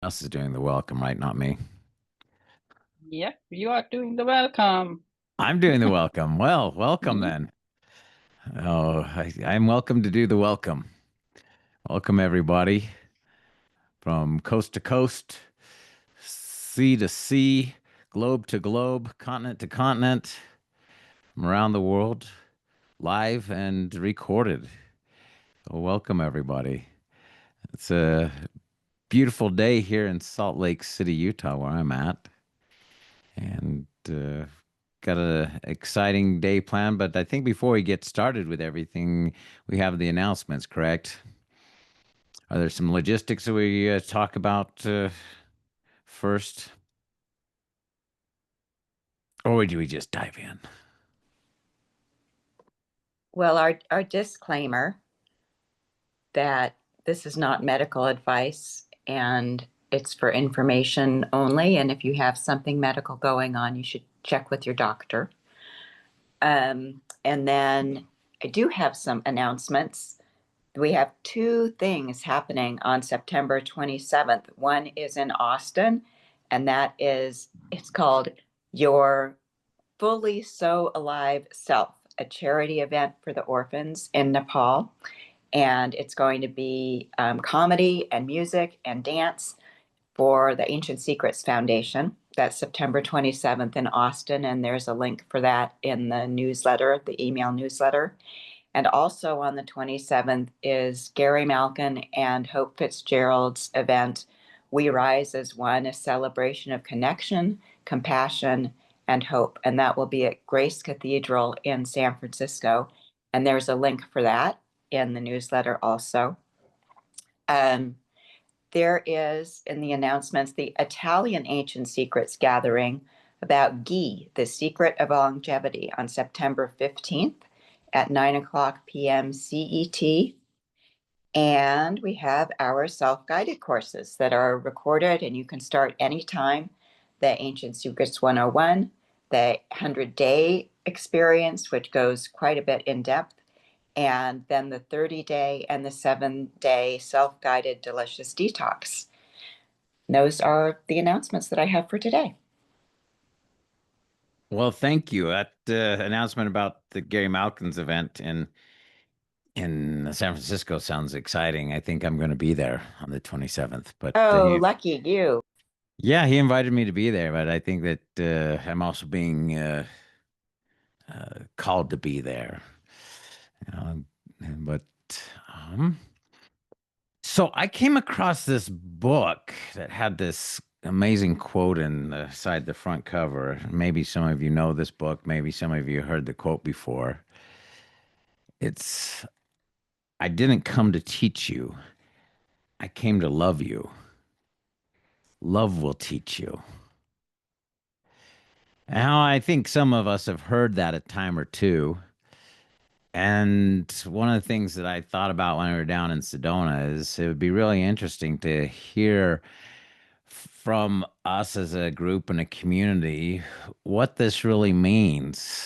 Us is doing the welcome, right? Not me. Yep, you are doing the welcome. I'm doing the welcome. Well, welcome Mhm. then. Oh, I'm welcome to do the welcome. Welcome, everybody, from coast to coast, sea to sea, globe to globe, continent to continent, from around the world, live and recorded. Well, welcome, everybody. It's a beautiful day here in Salt Lake City, Utah, where I'm at. And got a exciting day planned. But I think before we get started with everything, we have the announcements, correct? Are there some logistics that we talk about first, or do we just dive in? Well, our disclaimer that this is not medical advice and it's for information only. And if you have something medical going on, you should check with your doctor. And then I do have some announcements. We have two things happening on September 27th. One is in Austin, and it's called Your Fully So Alive Self, a charity event for the orphans in Nepal. And it's going to be comedy and music and dance for the Ancient Secrets Foundation. That's September 27th in Austin, and there's a link for that in the newsletter, the email newsletter. And also on the 27th is Gary Malkin and Hope Fitzgerald's event, We Rise as One, a celebration of connection, compassion, and hope. And that will be at Grace Cathedral in San Francisco. And there's a link for that in the newsletter also. Um, there is in the announcements the Italian Ancient Secrets gathering about ghee, the secret of longevity, on September 15th at 9 o'clock p.m. CET. And we have our self guided courses that are recorded, and you can start anytime. The Ancient Secrets 101, the 100-day experience, which goes quite a bit in depth, and then the 30-day and the 7-day self guided delicious detox. Those are the announcements that I have for today. Well, thank you. That announcement about the Gary Malkin's event in San Francisco sounds exciting. I think I'm going to be there on the 27th. But Oh, lucky you. yeah, he invited me to be there. But I think that I'm also being called to be there. Um, but um, so I came across this book that had this amazing quote inside the front cover. Maybe some of you know this book. Maybe some of you heard the quote before. It's, I didn't come to teach you. I came to love you. Love will teach you. Now, I think some of us have heard that a time or two. And one of the things that I thought about when we were down in Sedona is it would be really interesting to hear from us as a group and a community what this really means.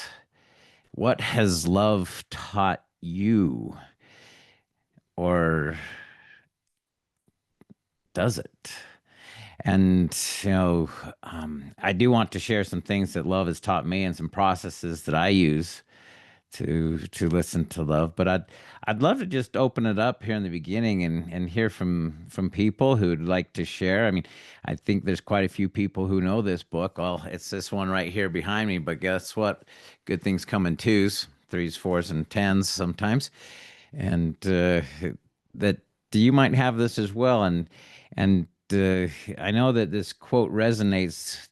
What has love taught you? Or does it? And, I do want to share some things that love has taught me and some processes that I use to listen to love. But I'd love to just open it up here in the beginning and hear from people who'd like to share. I mean, I think there's quite a few people who know this book. Well, it's this one right here behind me, but guess what? Good things come in twos, threes, fours, and tens sometimes. And that you might have this as well. And I know that this quote resonates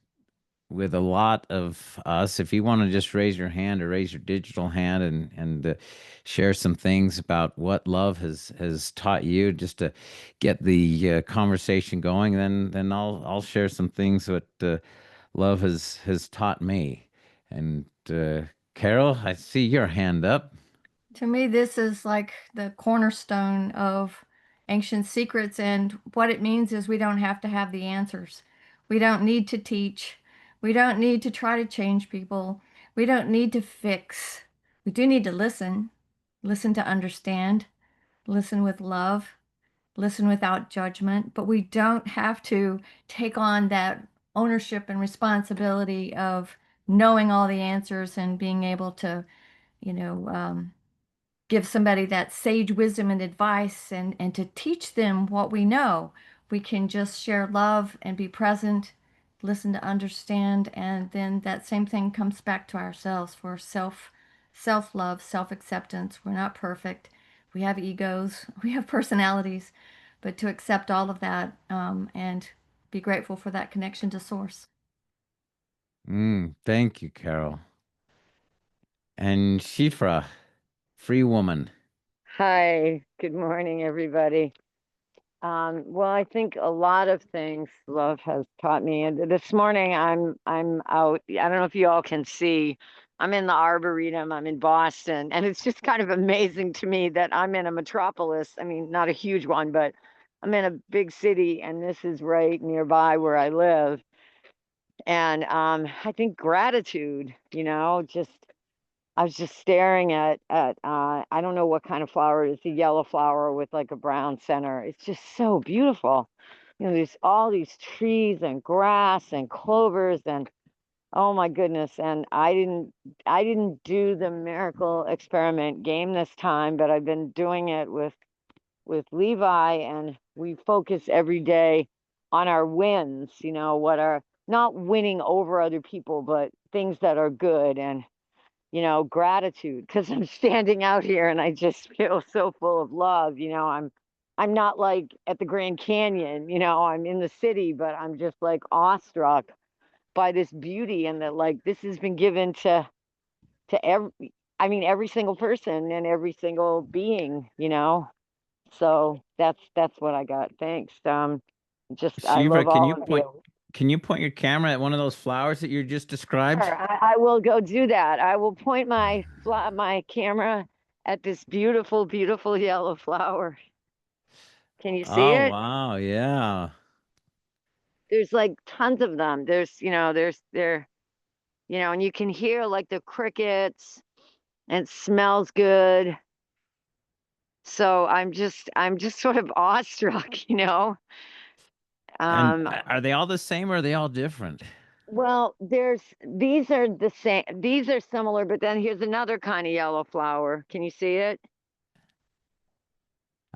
with a lot of us. If you want to just raise your hand or raise your digital hand and share some things about what love has taught you, just to get the conversation going, then I'll share some things that love has taught me. And Carol, I see your hand up. To me, this is like the cornerstone of ancient secrets. And what it means is we don't have to have the answers. We don't need to teach. We don't need to try to change people. We don't need to fix. We do need to listen, listen to understand, listen with love, listen without judgment, but we don't have to take on that ownership and responsibility of knowing all the answers and being able to, you know, give somebody that sage wisdom and advice and to teach them what we know. We can just share love and be present, listen to understand, and then that same thing comes back to ourselves for self-love, self-acceptance. We're not perfect. We have egos, we have personalities, but to accept all of that and be grateful for that connection to source. Thank you, Carol. And Shifra, free woman. Hi, good morning, everybody. Well, I think a lot of things love has taught me. And this morning I'm out. I don't know if you all can see. I'm in the Arboretum. I'm in Boston, and it's just kind of amazing to me that I'm in a metropolis. I mean, not a huge one, but I'm in a big city, and this is right nearby where I live. And I think gratitude, just I was just staring at I don't know what kind of flower it is, a yellow flower with like a brown center. It's just so beautiful. There's all these trees and grass and clovers and oh my goodness. And I didn't do the miracle experiment game this time, but I've been doing it with Levi, and we focus every day on our wins, what are not winning over other people, but things that are good. And gratitude, because I'm standing out here and I just feel so full of love. I'm not like at the Grand Canyon, I'm in the city, but I'm just like awestruck by this beauty, and that like this has been given to every single person and every single being. So that's what I got. Thanks. Just I love Shifra, all of you. can you point your camera at one of those flowers that you just described? Sure, I will go do that. I will point my camera at this beautiful, beautiful yellow flower. Can you see Oh, it? wow. Yeah. There's like tons of them. And you can hear like the crickets, and it smells good. So I'm just sort of awestruck. And Um, are they all the same or are they all different? well, these are the same, these are similar, but then here's another kind of yellow flower. Can you see it?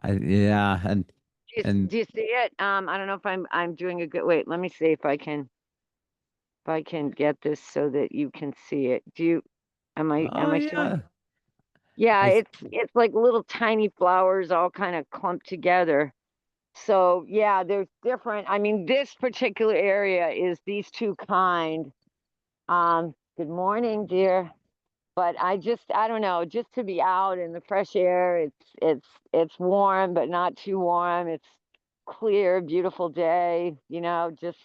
Yeah. And Do you see it? I don't know if I'm doing a good, wait, let me see if I can get this so that you can see it. Am oh, I showing? yeah. Yeah, I, s- it's like little tiny flowers all kind of clumped together. So yeah, there's different. I mean, this particular area is these two kind. Good morning, dear. But I don't know, just to be out in the fresh air, it's warm, but not too warm. It's clear, beautiful day, just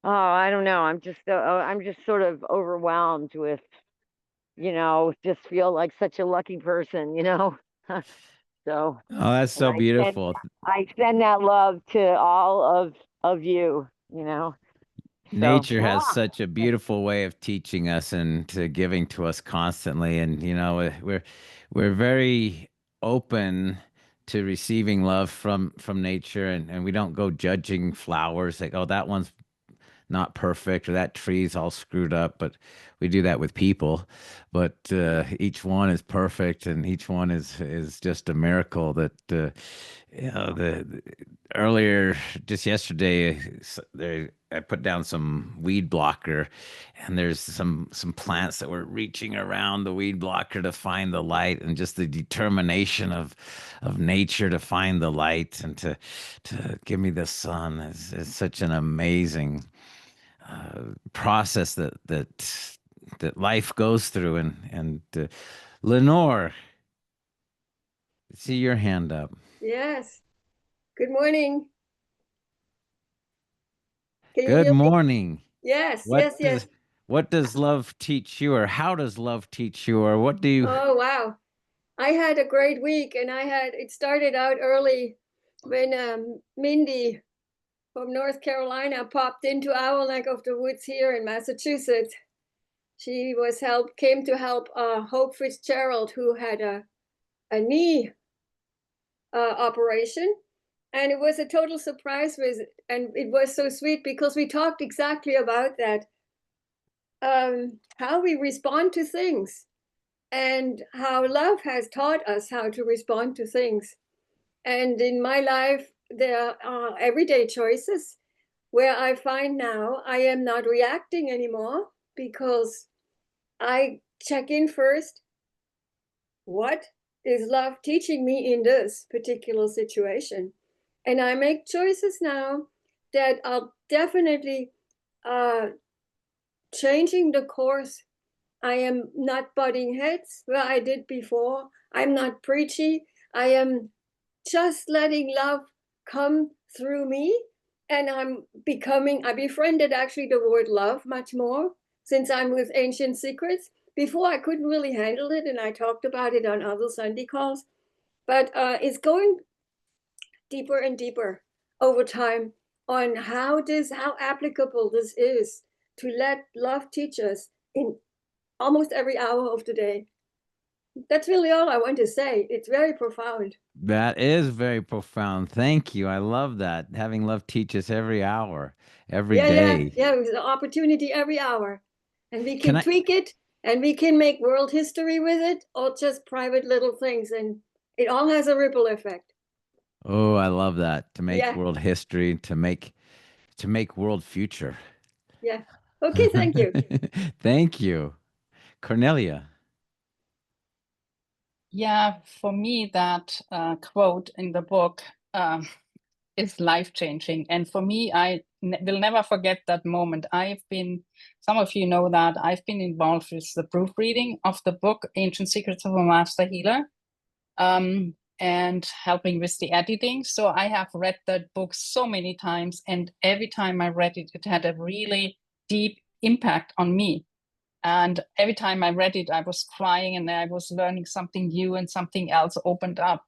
oh, I don't know. I'm just sort of overwhelmed with, just feel like such a lucky person. So, oh, that's and so beautiful. I send that love to all of you. So, Nature has such a beautiful way of teaching us and to giving to us constantly. And, we're very open to receiving love from nature, and we don't go judging flowers like, oh, that one's not perfect or that tree's all screwed up, but we do that with people. But each one is perfect, and each one is just a miracle. That the earlier just yesterday, I put down some weed blocker, and there's some plants that were reaching around the weed blocker to find the light, and just the determination of nature to find the light and to give me the sun is such an amazing process that life goes through. And Lenore, see your hand up. Yes. Good morning. Can you Good hear me? morning. Yes, What yes, does yes. what does love teach you, or how does love teach you, or what do you? Oh, wow. I had a great week, and it started out early when Mindy from North Carolina popped into our neck of the woods here in Massachusetts. She came to help Hope Fitzgerald, who had a knee operation. And it was a total surprise visit. And it was so sweet because we talked exactly about that. How we respond to things and how love has taught us how to respond to things. And in my life, there are everyday choices where I find now I am not reacting anymore because I check in first. What is love teaching me in this particular situation? And I make choices now that are definitely changing the course. I am not butting heads where I did before. I'm not preachy. I am just letting love come through me. And I befriended actually the word love much more since I'm with Ancient Secrets. Before I couldn't really handle it, and I talked about it on other Sunday calls. But it's going deeper and deeper over time on how applicable this is to let love teach us in almost every hour of the day. That's really all I want to say. It's very profound. That is very profound. Thank you. I love that. Having love teach us every hour, every day. Yeah. It's an opportunity every hour. And we Can can I? tweak it and we can make world history with it or just private little things. And it all has a ripple effect. Oh, I love that. To make Yeah. world history, to make world future. Yeah. Okay. Thank you. Thank you. Cornelia. Yeah, for me, that quote in the book is life-changing. And for me, will never forget that moment. Some of you know that I've been involved with the proofreading of the book, Ancient Secrets of a Master Healer, and helping with the editing. So I have read that book so many times, and every time I read it, it had a really deep impact on me. And every time I read it, I was crying and I was learning something new and something else opened up.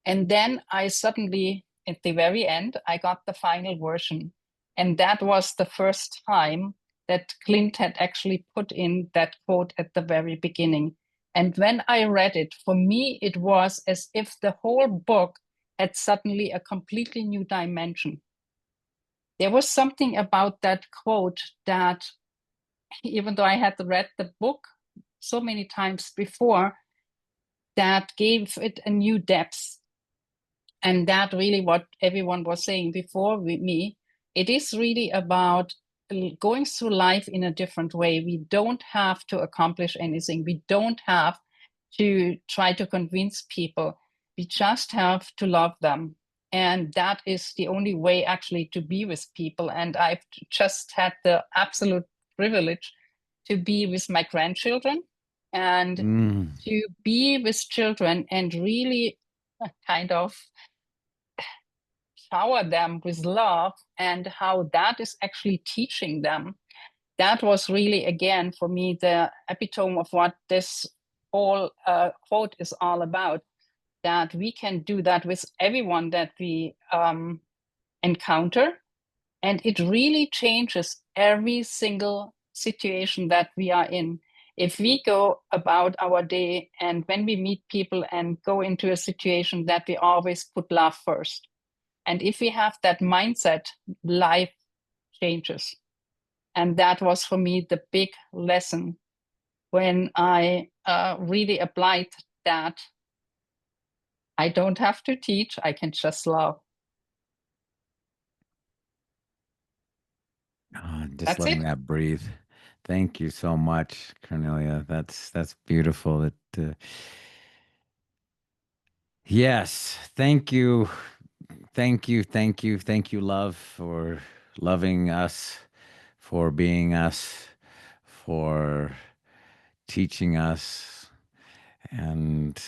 And then I suddenly, at the very end, I got the final version. And that was the first time that Clint had actually put in that quote at the very beginning. And when I read it, for me, it was as if the whole book had suddenly a completely new dimension. There was something about that quote that, even though I had read the book so many times before, that gave it a new depth. And that really what everyone was saying before with me, it is really about going through life in a different way. We don't have to accomplish anything. We don't have to try to convince people. We just have to love them. And that is the only way actually to be with people. And I've just had the absolute privilege to be with my grandchildren and to be with children and really kind of shower them with love and how that is actually teaching them. That was really, again, for me, the epitome of what this whole quote is all about, that we can do that with everyone that we encounter. And it really changes every single situation that we are in. If we go about our day and when we meet people and go into a situation that we always put love first. And if we have that mindset, life changes. And that was for me the big lesson when I really applied that. I don't have to teach, I can just love. Just That's letting it. that breathe. Thank you so much, Cornelia. That's beautiful. Yes, thank you. Thank you, thank you, thank you, love, for loving us, for being us, for teaching us. And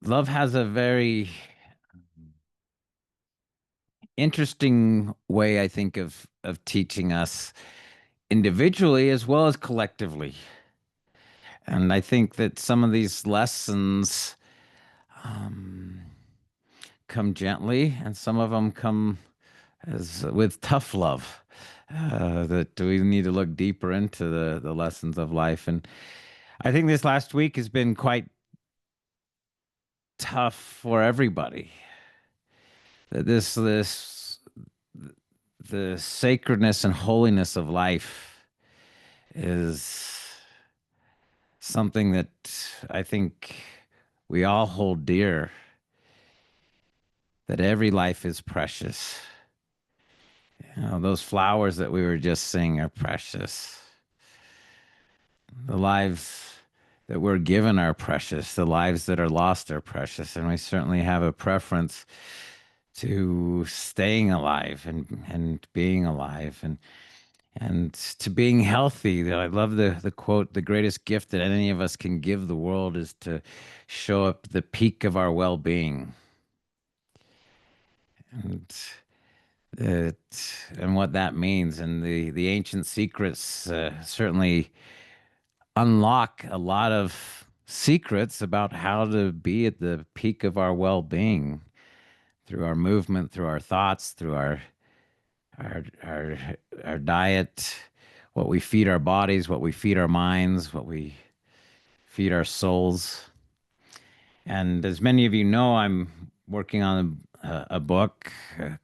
love has a very interesting way, I think, of teaching us individually as well as collectively. And I think that some of these lessons come gently, and some of them come as with tough love. That we need to look deeper into the lessons of life. And I think this last week has been quite tough for everybody. That the sacredness and holiness of life is something that I think we all hold dear, that every life is precious. You know, those flowers that we were just seeing are precious. The lives that we're given are precious. The lives that are lost are precious. And we certainly have a preference to staying alive and being alive and to being healthy. I love the quote, the greatest gift that any of us can give the world is to show up the peak of our well-being. And it, and what that means, and the ancient secrets certainly unlock a lot of secrets about how to be at the peak of our well-being through our movement, through our thoughts, through our our our diet, what we feed our bodies, what we feed our minds, what we feed our souls. And as many of you know, I'm working on a book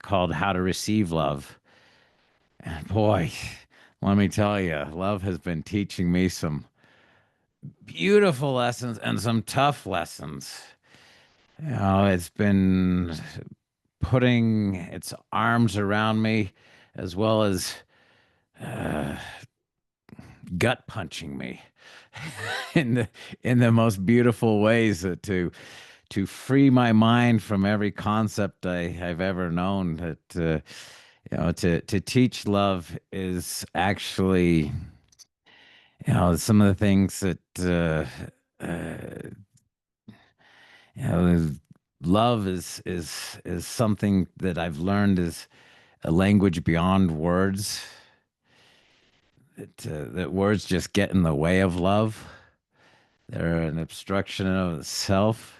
called How to Receive Love. And boy, let me tell you, love has been teaching me some beautiful lessons and some tough lessons. You know, it's been putting its arms around me as well as uh, gut punching me in the most beautiful ways to free my mind from every concept I've ever known. That you know, to teach love is actually, you know, some of the things that you know, love is something that I've learned is a language beyond words. That words just get in the way of love. They're an obstruction of itself.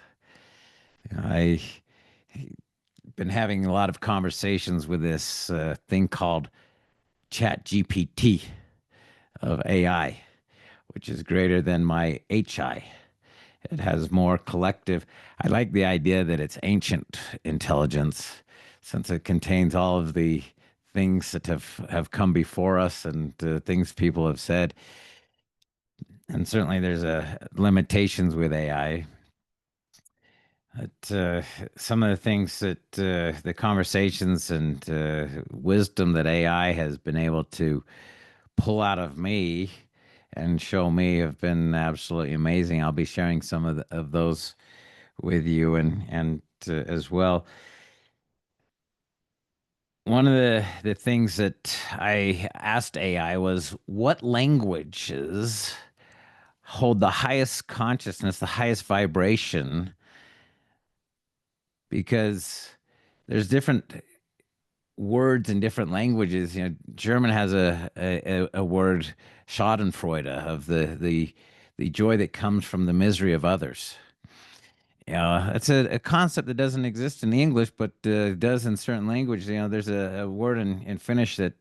I been having a lot of conversations with this thing called Chat GPT of AI, which is greater than my HI. It has more collective. I like the idea that it's ancient intelligence, since it contains all of the things that have come before us and things people have said. And certainly there's limitations with AI. But some of the things that the conversations and wisdom that AI has been able to pull out of me and show me have been absolutely amazing. I'll be sharing some of those with you and as well. One of the things that I asked AI was, what languages hold the highest consciousness, the highest vibration? Because there's different words in different languages. You know, German has a word, Schadenfreude, of the joy that comes from the misery of others. You know, it's a concept that doesn't exist in English, but does in certain languages. You know, there's a word in Finnish that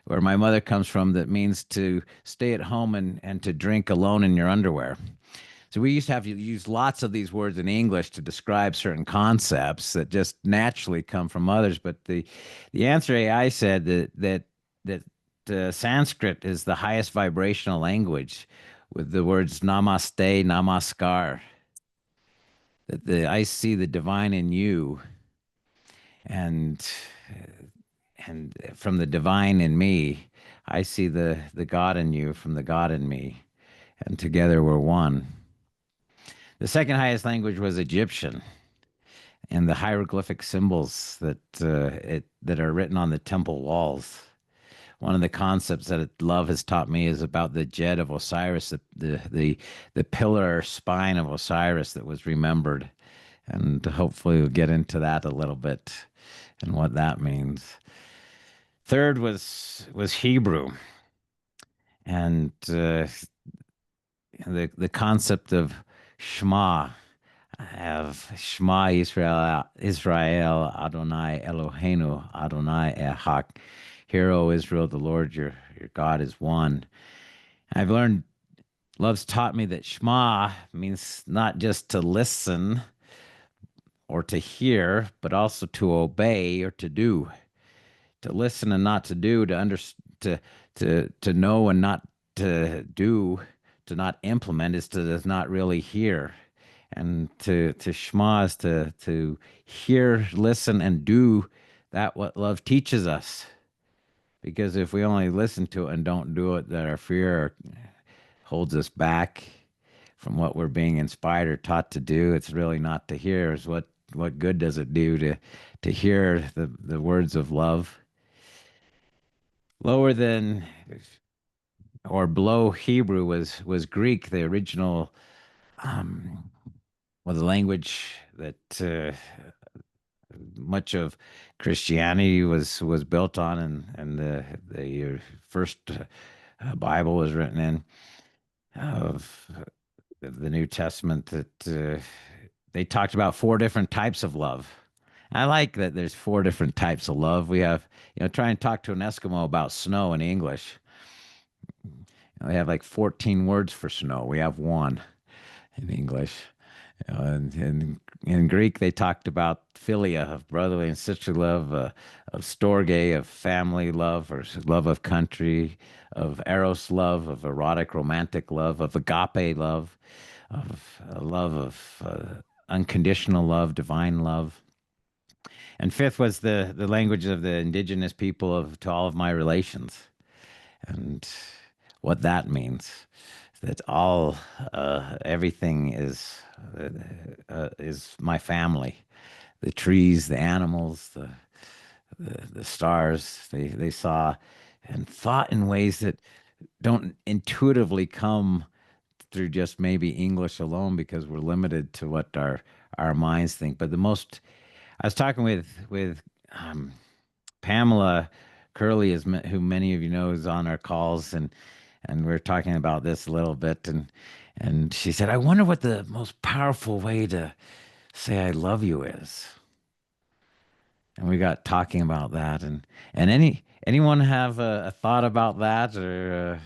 where my mother comes from that means to stay at home and to drink alone in your underwear. So we used to have to use lots of these words in English to describe certain concepts that just naturally come from others. But the answer AI said that Sanskrit is the highest vibrational language, with the words namaste, namaskar. That I see the divine in you, and from the divine in me, I see the God in you from the God in me, and together we're one. The second highest language was Egyptian, and the hieroglyphic symbols that are written on the temple walls. One of the concepts that love has taught me is about the Jet of Osiris, the pillar spine of Osiris that was remembered, and hopefully we'll get into that a little bit and what that means. Third was Hebrew, and the concept of Shema. I have Shema Israel Adonai Eloheinu Adonai Echad. Hear, O Israel, the Lord your God is one. I've learned, love's taught me that Shema means not just to listen, or to hear, but also to obey or to do, to listen and not to do, to know and not to do, to not implement is to not really hear. And to shema is to hear, listen, and do that what love teaches us. Because if we only listen to it and don't do it, that our fear holds us back from what we're being inspired or taught to do. It's really not to hear. Is what good does it do to hear the words of love? Lower than or below Hebrew was Greek, the original, well, the language that much of Christianity was built on, and the first Bible was written in of the New Testament. That they talked about four different types of love. I like that there's four different types of love. We have, try and talk to an Eskimo about snow in English. They have like 14 words for snow. We have one in English. And in Greek, they talked about philia, of brotherly and sisterly love, of storge, of family love, or love of country, of eros love, of erotic romantic love, of agape love, of love of unconditional love, divine love. And fifth was the language of the indigenous people to all of my relations, and what that means. That everything is my family. The trees, the animals, the stars. They saw and thought in ways that don't intuitively come through just maybe English alone, because we're limited to what our minds think. But I was talking with Pamela Curley, who many of you know is on our calls, and we're talking about this a little bit, and she said, I wonder what the most powerful way to say I love you is. And we got talking about that, and anyone have a thought about that, or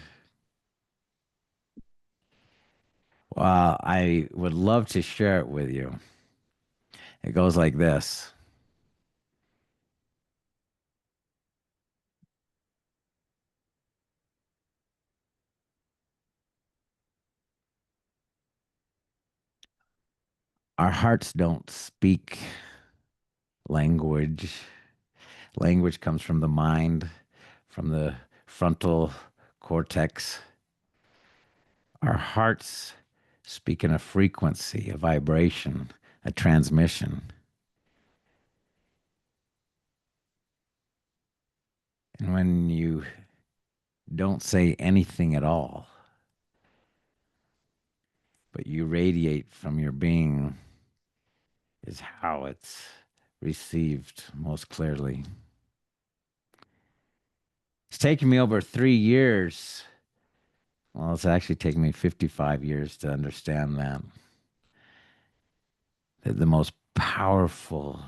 well, I would love to share it with you. It goes like this. Our hearts don't speak language. Language comes from the mind, from the frontal cortex. Our hearts speak in a frequency, a vibration, a transmission. And when you don't say anything at all, but you radiate from your being, is how it's received most clearly. It's taken me over 3 years. Well, it's actually taken me 55 years to understand that the most powerful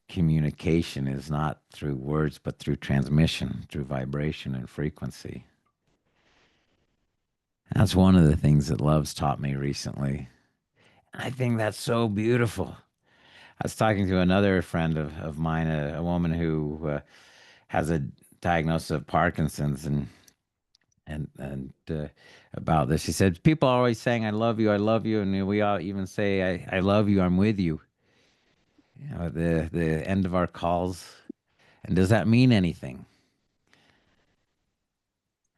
communication is not through words, but through transmission, through vibration and frequency. That's one of the things that love's taught me recently. I think that's so beautiful. I was talking to another friend of mine, a woman who has a diagnosis of Parkinson's, and about this. She said, people are always saying, I love you. And we all even say, I love you, I'm with you. At the end of our calls. And does that mean anything?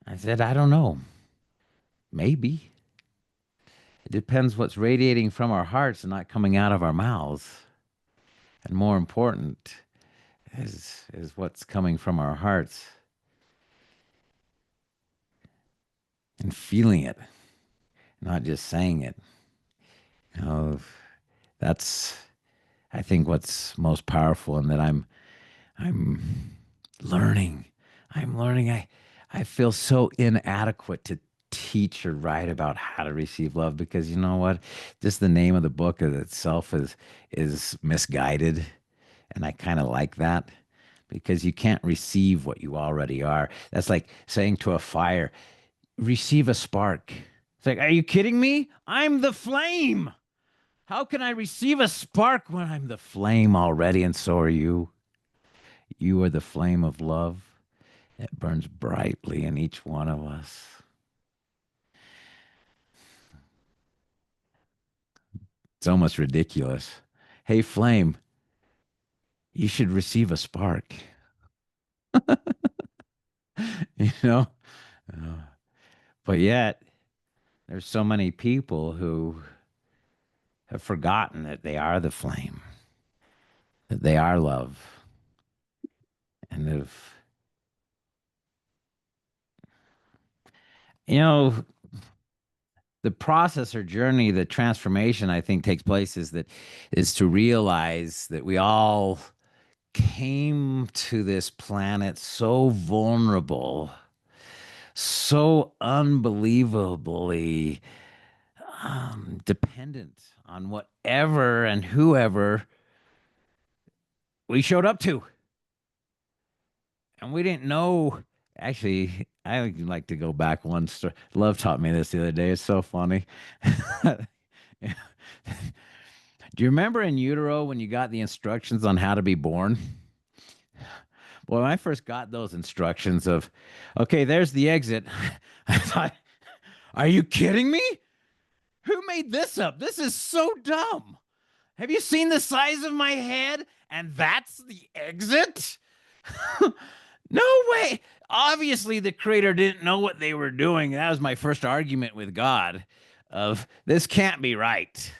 I said, I don't know. Maybe. It depends what's radiating from our hearts and not coming out of our mouths. And more important is what's coming from our hearts. And feeling it, not just saying it. That's, I think, what's most powerful, and that I'm learning. I'm learning. I feel so inadequate to teach or write about how to receive love, because you know what? Just the name of the book itself is misguided, and I kind of like that, because you can't receive what you already are. That's like saying to a fire, receive a spark. It's like, are you kidding me? I'm the flame. How can I receive a spark when I'm the flame already, and so are you? You are the flame of love that burns brightly in each one of us. It's almost ridiculous. Hey, flame, you should receive a spark. you know? Uh, but yet, there's so many people who have forgotten that they are the flame, that they are love, and have, you know, the process or journey, the transformation I think takes place is to realize that we all came to this planet so vulnerable, so unbelievably dependent on whatever and whoever we showed up to. And we didn't know. Actually, I would like to go back one story. Love taught me this the other day. It's so funny. Do you remember in utero when you got the instructions on how to be born? Well, when I first got those instructions of, okay, there's the exit, I thought, are you kidding me? Who made this up? This is so dumb. Have you seen the size of my head? And that's the exit? No way. Obviously, the creator didn't know what they were doing. That was my first argument with God of this can't be right.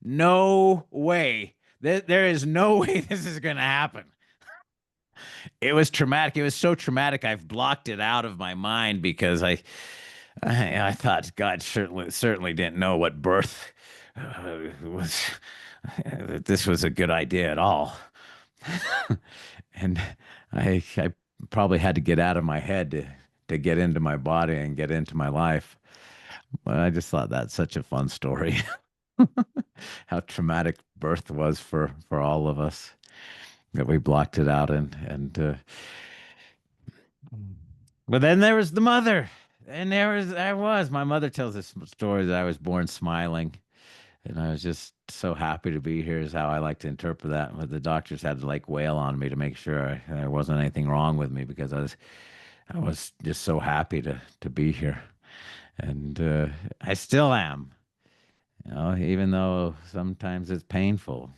No way. There is no way this is going to happen. It was traumatic. It was so traumatic. I've blocked it out of my mind because I thought God certainly didn't know what birth was. That this was a good idea at all. And I probably had to get out of my head to get into my body and get into my life. But I just thought that's such a fun story. How traumatic birth was for all of us, that we blocked it out. And but then there was the mother, and I was my mother tells this story that I was born smiling, and I was just so happy to be here is how I like to interpret that. But the doctors had to like wail on me to make sure there wasn't anything wrong with me, because I was just so happy to be here. And I still am, even though sometimes it's painful.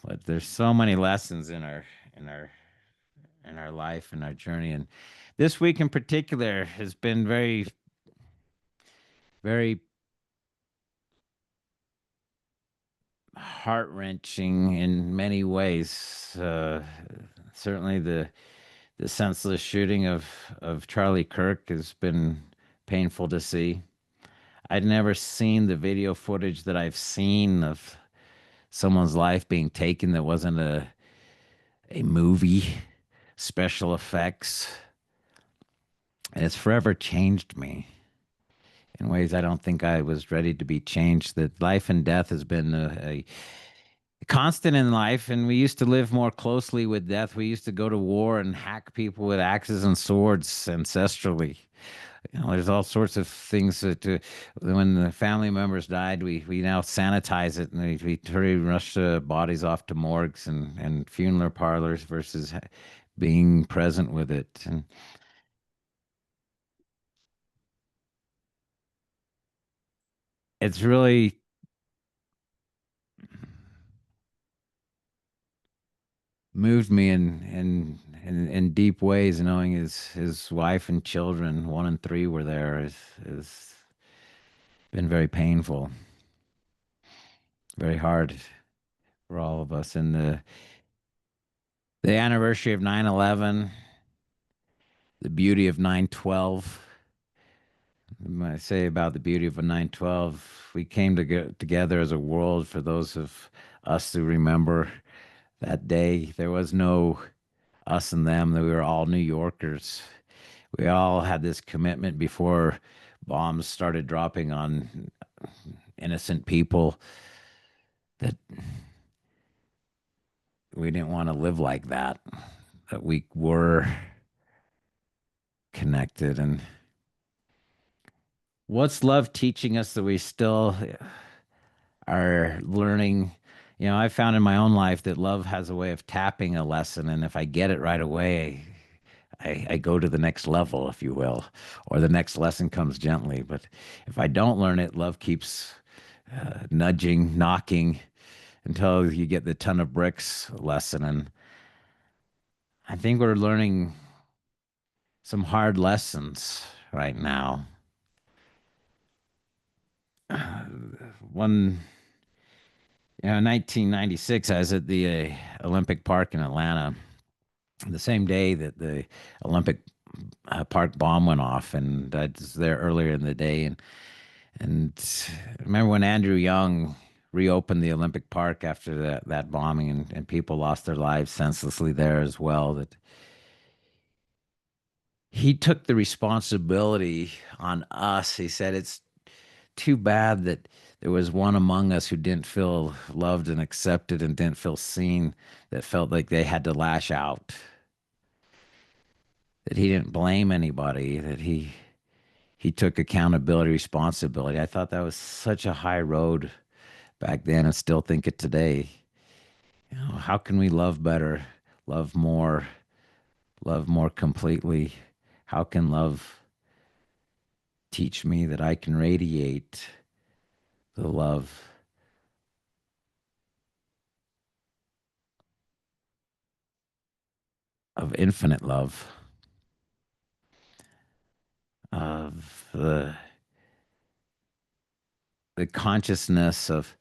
But there's so many lessons in our in our life and our journey. And this week in particular has been very, very heart wrenching in many ways. Certainly, the senseless shooting of Charlie Kirk has been painful to see. I'd never seen the video footage that I've seen of someone's life being taken that wasn't a movie, special effects. And it's forever changed me in ways I don't think I was ready to be changed. That life and death has been a constant in life, and we used to live more closely with death. We used to go to war and hack people with axes and swords ancestrally. There's all sorts of things that when the family members died, we now sanitize it, and we rush the bodies off to morgues and funeral parlors versus being present with it. And it's really moved me in deep ways, knowing his wife and children, 1 and 3, were there, is been very painful, very hard for all of us. And the anniversary of 9/11, the beauty of 9/12. I say about the beauty of a 9/12, we came together as a world. For those of us who remember that day, there was no us and them, that we were all New Yorkers. We all had this commitment before bombs started dropping on innocent people, that we didn't want to live like that, that we were connected. And what's love teaching us that we still are learning. You know, I found in my own life that love has a way of tapping a lesson, and if I get it right away, I go to the next level, if you will, or the next lesson comes gently. But if I don't learn it, love keeps nudging, knocking until you get the ton of bricks lesson. And I think we're learning some hard lessons right now. One, 1996, I was at the Olympic Park in Atlanta the same day that the Olympic Park bomb went off, and I was there earlier in the day, and I remember when Andrew Young reopened the Olympic Park after that bombing, and people lost their lives senselessly there as well. That he took the responsibility on us. He said, "It's too bad that there was one among us who didn't feel loved and accepted and didn't feel seen, that felt like they had to lash out." That he didn't blame anybody, that he took accountability, responsibility. I thought that was such a high road back then and still think it today. You know, how can we love better, love more completely? How can love teach me that I can radiate the love of infinite love, of the consciousness of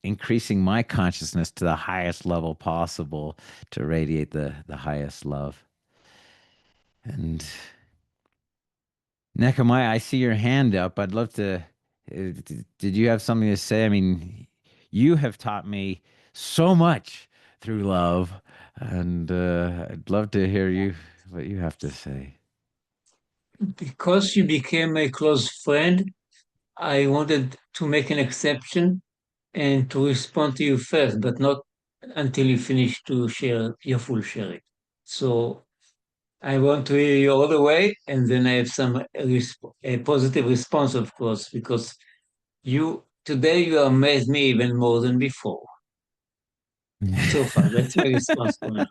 increasing my consciousness to the highest level possible to radiate the highest love. And Nehemiah, I see your hand up. I'd love to. Did you have something to say? I mean, you have taught me so much through love, and I'd love to hear what you have to say. Because you became a close friend, I wanted to make an exception and to respond to you first, but not until you finish to share your full sharing. So I want to hear you all the way, and then I have a positive response, of course, because today you amazed me even more than before. So far, that's my response for now.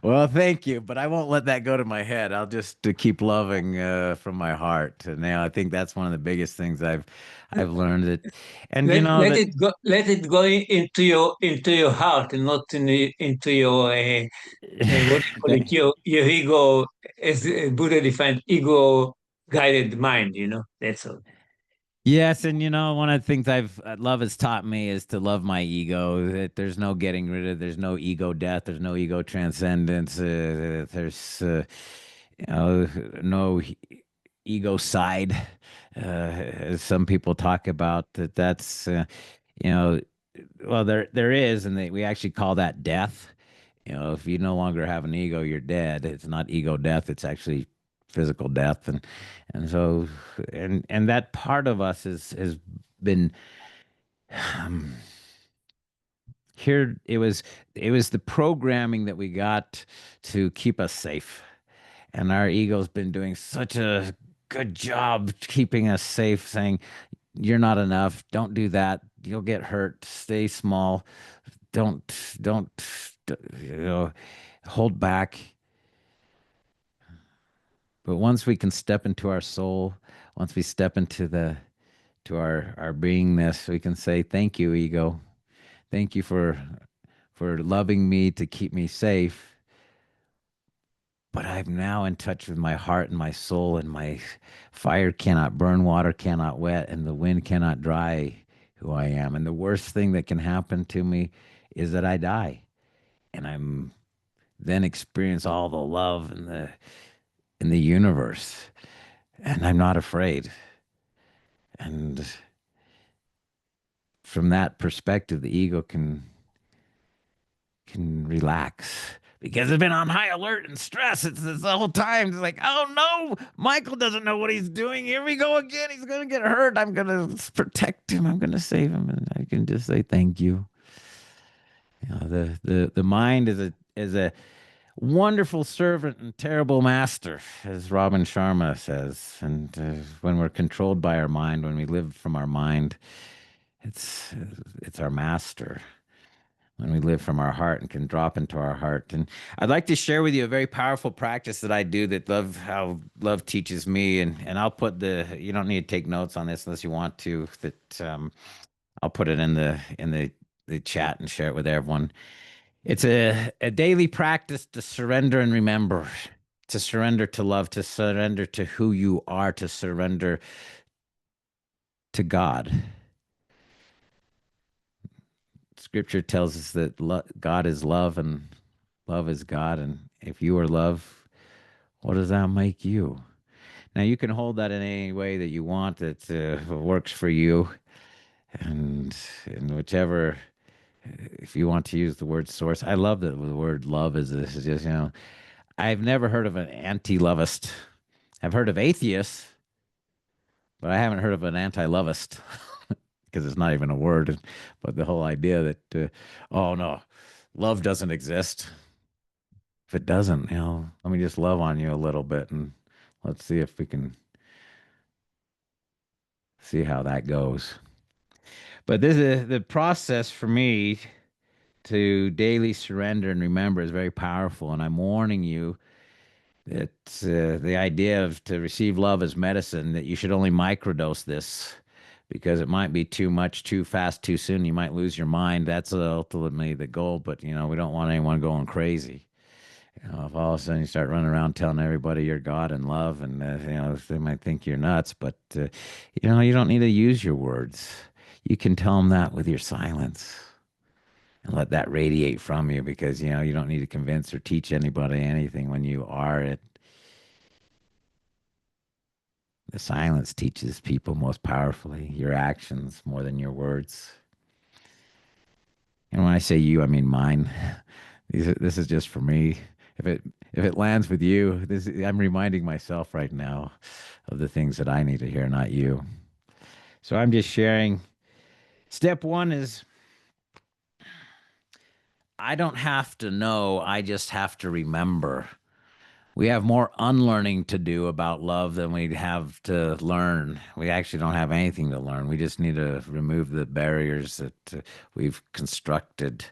Well, thank you, but I won't let that go to my head. I'll just keep loving from my heart. And now I think that's one of the biggest things I've learned that, and you know Let that. it go. Let it go into your heart and not into your what do you call it? Your ego, as Buddha defined, ego guided mind. That's all. Yes, and one of the things love has taught me is to love my ego. That there's no getting rid of. There's no ego death. There's no ego transcendence. There's no ego side, as some people talk about. That's you know well, there is, and we actually call that death. If you no longer have an ego, you're dead. It's not ego death. It's actually physical death, and so and that part of us has been um, here. It was the programming that we got to keep us safe, and our ego's been doing such a good job keeping us safe, saying you're not enough. Don't do that. You'll get hurt. Stay small. Don't you know hold back. But once we can step into our soul, once we step into to our beingness, we can say, "Thank you, ego. Thank you for loving me to keep me safe. But I'm now in touch with my heart and my soul, and my fire cannot burn, water cannot wet, and the wind cannot dry who I am. And the worst thing that can happen to me is that I die, and I'm then experience all the love in the universe, and I'm not afraid." And from that perspective, the ego can relax because it's been on high alert and stress. It's the whole time. It's like, oh no, Michael doesn't know what he's doing. Here we go again. He's gonna get hurt. I'm gonna protect him. I'm gonna save him, and I can just say thank you. The mind is a wonderful servant and terrible master, as Robin Sharma says. And when we're controlled by our mind, when we live from our mind, it's it's our master. When we live from our heart and can drop into our heart. And I'd like to share with you a very powerful practice that I do that how love teaches me. And I'll put you don't need to take notes on this unless you want to, that I'll put it in the chat and share it with everyone. It's a daily practice to surrender and remember, to surrender to love, to surrender to who you are, to surrender to God. Scripture tells us that God is love and love is God. And if you are love, what does that make you? Now, you can hold that in any way that you want that works for you. And in whichever, if you want to use the word source, I love that the word love is just, I've never heard of an anti-lovist. I've heard of atheists, but I haven't heard of an anti-lovist because it's not even a word. But the whole idea that, oh no, love doesn't exist. If it doesn't, let me just love on you a little bit and let's see if we can see how that goes. But this is the process for me to daily surrender and remember is very powerful. And I'm warning you that the idea of to receive love as medicine, that you should only microdose this because it might be too much, too fast, too soon. You might lose your mind. That's ultimately the goal. But, we don't want anyone going crazy. If all of a sudden you start running around telling everybody you're God and love, and they might think you're nuts, but you don't need to use your words. You can tell them that with your silence, and let that radiate from you, because you don't need to convince or teach anybody anything when you are it. The silence teaches people most powerfully. Your actions more than your words. And when I say you, I mean mine. This is just for me. If it lands with you, I'm reminding myself right now of the things that I need to hear, not you. So I'm just sharing. Step one is I don't have to know, I just have to remember. We have more unlearning to do about love than we have to learn. We actually don't have anything to learn. We just need to remove the barriers that we've constructed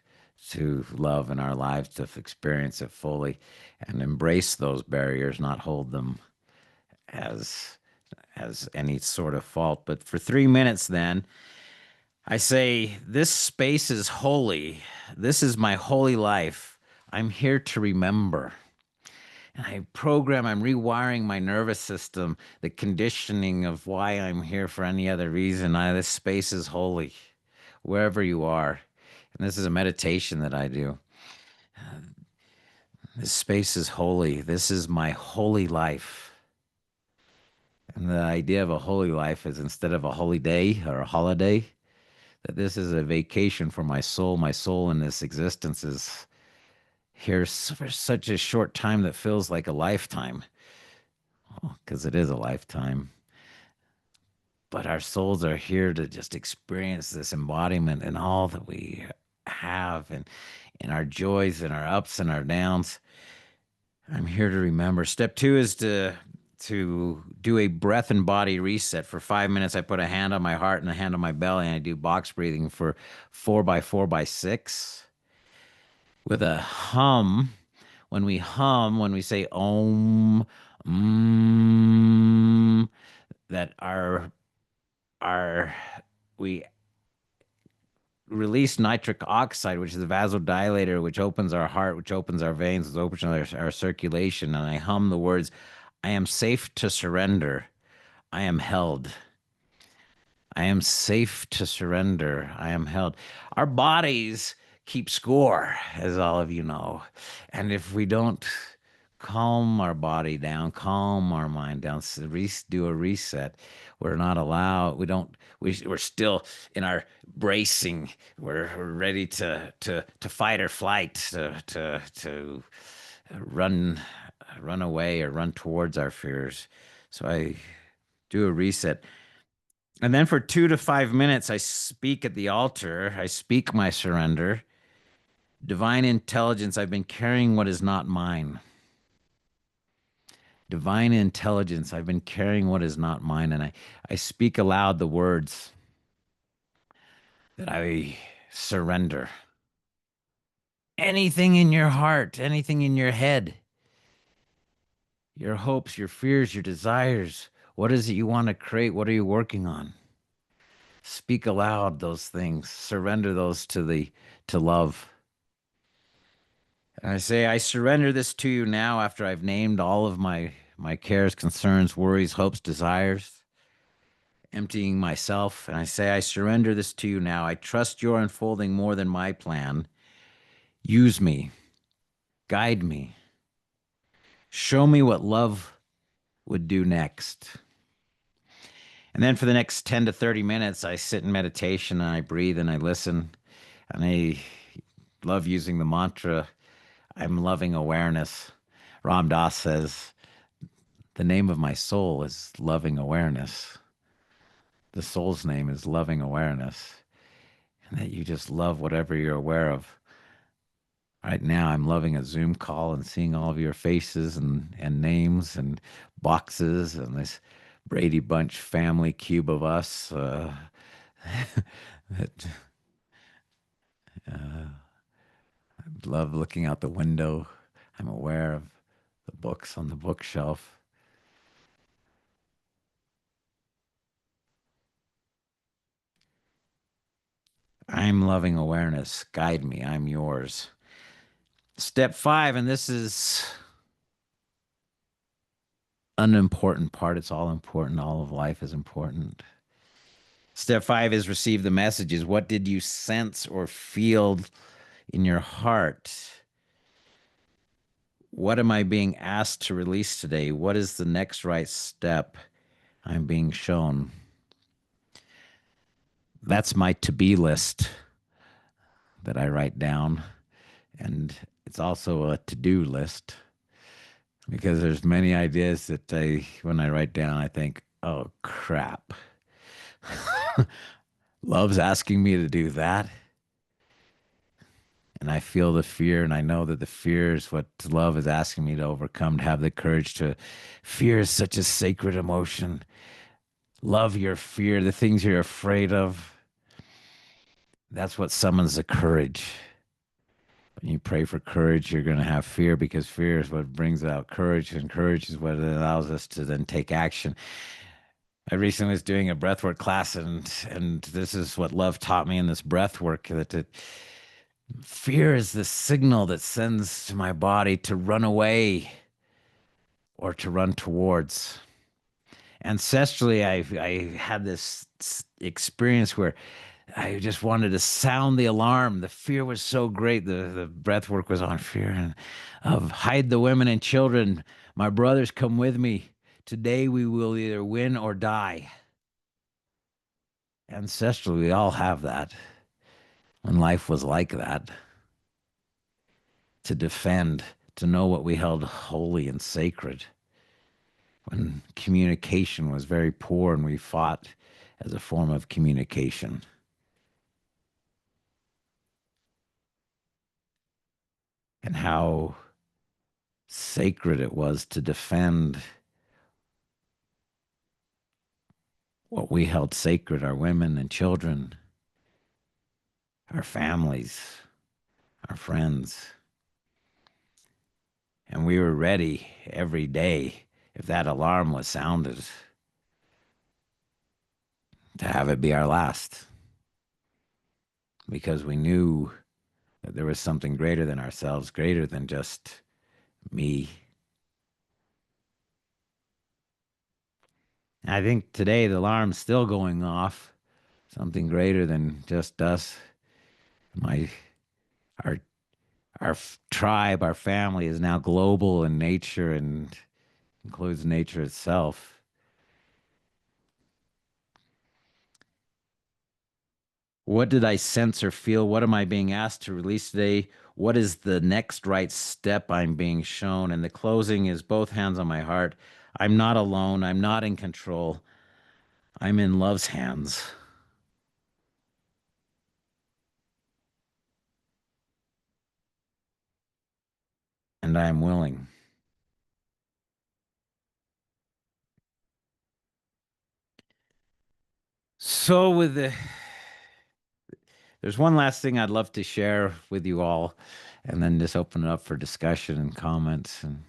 to love in our lives, to experience it fully, and embrace those barriers, not hold them as any sort of fault. But for 3 minutes then, I say, this space is holy. This is my holy life. I'm here to remember. And I'm rewiring my nervous system, the conditioning of why I'm here for any other reason. This space is holy, wherever you are. And this is a meditation that I do. This space is holy. This is my holy life. And the idea of a holy life is, instead of a holy day or a holiday, that this is a vacation for my soul. My soul in this existence is here for such a short time that feels like a lifetime, because it is a lifetime. But our souls are here to just experience this embodiment and all that we have, and in our joys and our ups and our downs. I'm here to remember. Step two is to do a breath and body reset. For 5 minutes, I put a hand on my heart and a hand on my belly, and I do box breathing for 4 by 4 by 6 with a hum. When we hum, when we say om, that we release nitric oxide, which is a vasodilator, which opens our heart, which opens our veins, which opens our circulation. And I hum the words, I am safe to surrender. I am held. I am safe to surrender. I am held. Our bodies keep score, as all of you know. And if we don't calm our body down, calm our mind down, do a reset, we're not allowed, we're still in our bracing. We're ready to fight or flight, to run away or run towards our fears. So I do a reset. And then for 2 to 5 minutes, I speak at the altar. I speak my surrender. Divine intelligence, I've been carrying what is not mine. Divine intelligence, I've been carrying what is not mine. And I speak aloud the words that I surrender. Anything in your heart, anything in your head, your hopes, your fears, your desires. What is it you want to create? What are you working on? Speak aloud those things. Surrender those to love. And I say, I surrender this to you now after I've named all of my cares, concerns, worries, hopes, desires, emptying myself. And I say, I surrender this to you now. I trust you're unfolding more than my plan. Use me. Guide me. Show me what love would do next. And then for the next 10 to 30 minutes, I sit in meditation and I breathe and I listen. And I love using the mantra, I'm loving awareness. Ram Dass says, the name of my soul is loving awareness. The soul's name is loving awareness. And that you just love whatever you're aware of. Right now, I'm loving a Zoom call and seeing all of your faces and names and boxes and this Brady Bunch family cube of us. That I love looking out the window. I'm aware of the books on the bookshelf. I'm loving awareness. Guide me. I'm yours. Step 5, and this is an important part. It's all important. All of life is important. Step 5 is receive the messages. What did you sense or feel in your heart? What am I being asked to release today? What is the next right step I'm being shown? That's my to-be list that I write down. And it's also a to-do list because there's many ideas that when I write down, I think, oh, crap. Love's asking me to do that. And I feel the fear, and I know that the fear is what love is asking me to overcome, to have the courage to. Fear is such a sacred emotion. Love your fear, the things you're afraid of. That's what summons the courage. When you pray for courage, you're going to have fear because fear is what brings out courage, and courage is what allows us to then take action. I recently was doing a breathwork class, and this is what love taught me in this breathwork, that fear is the signal that sends to my body to run away or to run towards. Ancestrally, I had this experience where I just wanted to sound the alarm. The fear was so great. The breath work was on fear and of hide the women and children. My brothers, come with me. Today we will either win or die. Ancestrally, we all have that. When life was like that, to defend, to know what we held holy and sacred. When communication was very poor and we fought as a form of communication. And how sacred it was to defend what we held sacred, our women and children, our families, our friends. And we were ready every day, if that alarm was sounded, to have it be our last. Because we knew that there was something greater than ourselves, greater than just me. I think today the alarm's still going off. Something greater than just us. Our tribe, our family is now global in nature and includes nature itself. What did I sense or feel? What am I being asked to release today? What is the next right step I'm being shown? And the closing is both hands on my heart. I'm not alone. I'm not in control. I'm in love's hands. and I am willing. So there's one last thing I'd love to share with you all, and then just open it up for discussion and comments. And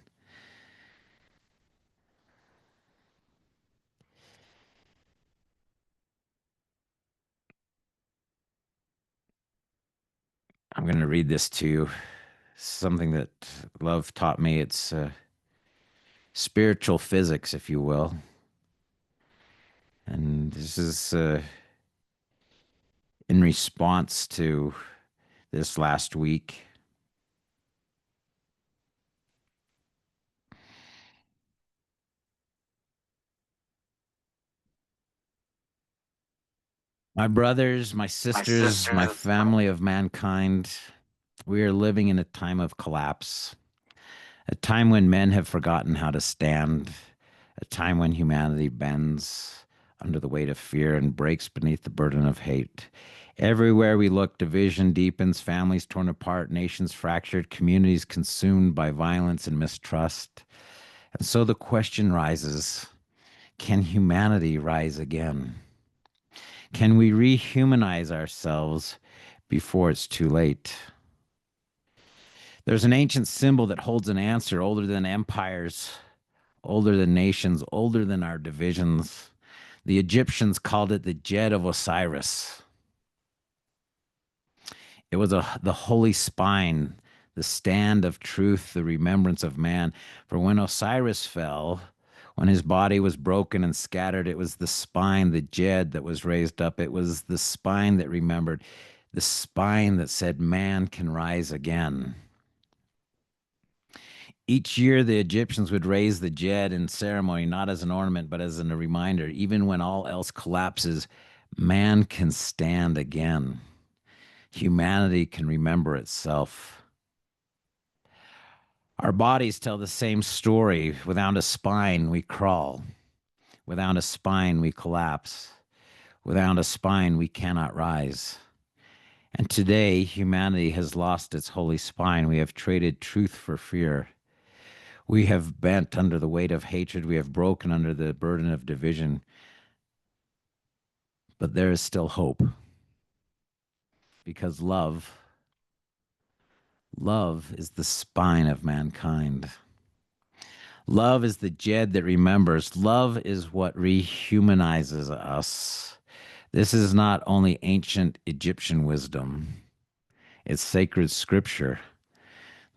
I'm going to read this to you. Something that love taught me. It's spiritual physics, if you will. And this is in response to this last week. My brothers, my sisters, my family of mankind, we are living in a time of collapse, a time when men have forgotten how to stand, a time when humanity bends under the weight of fear and breaks beneath the burden of hate. Everywhere we look, division deepens, families torn apart, nations fractured, communities consumed by violence and mistrust. And so the question rises, can humanity rise again? Can we rehumanize ourselves before it's too late? There's an ancient symbol that holds an answer older than empires, older than nations, older than our divisions. The Egyptians called it the Jet of Osiris. It was the holy spine, the stand of truth, the remembrance of man. For when Osiris fell, when his body was broken and scattered, it was the spine, the Jed, that was raised up. It was the spine that remembered, the spine that said man can rise again. Each year, the Egyptians would raise the Jed in ceremony, not as an ornament, but as a reminder. Even when all else collapses, man can stand again. Humanity can remember itself. Our bodies tell the same story. Without a spine, we crawl. Without a spine, we collapse. Without a spine, we cannot rise. And today, humanity has lost its holy spine. We have traded truth for fear. We have bent under the weight of hatred. We have broken under the burden of division. But there is still hope. Because love is the spine of mankind. Love is the Jed that remembers. Love is what rehumanizes us. This is not only ancient Egyptian wisdom, it's sacred scripture.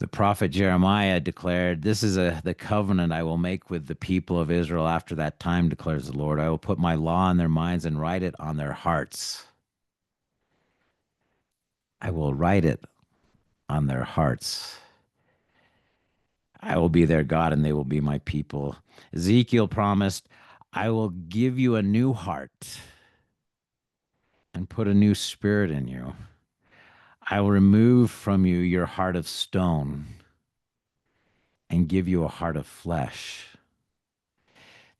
The prophet Jeremiah declared, "This is the covenant I will make with the people of Israel after that time, declares the Lord. I will put my law in their minds and write it on their hearts." I will write it on their hearts. I will be their God and they will be my people. Ezekiel promised, I will give you a new heart and put a new spirit in you. I will remove from you your heart of stone and give you a heart of flesh.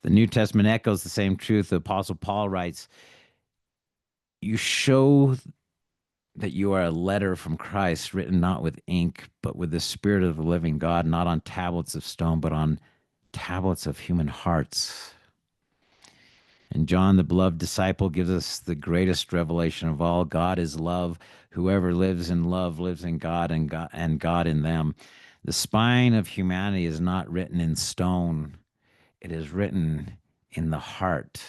The New Testament echoes the same truth. The Apostle Paul writes, you show that you are a letter from Christ, written not with ink, but with the Spirit of the living God, not on tablets of stone, but on tablets of human hearts. And John, the beloved disciple, gives us the greatest revelation of all. God is love. Whoever lives in love lives in God and God in them. The spine of humanity is not written in stone. It is written in the heart.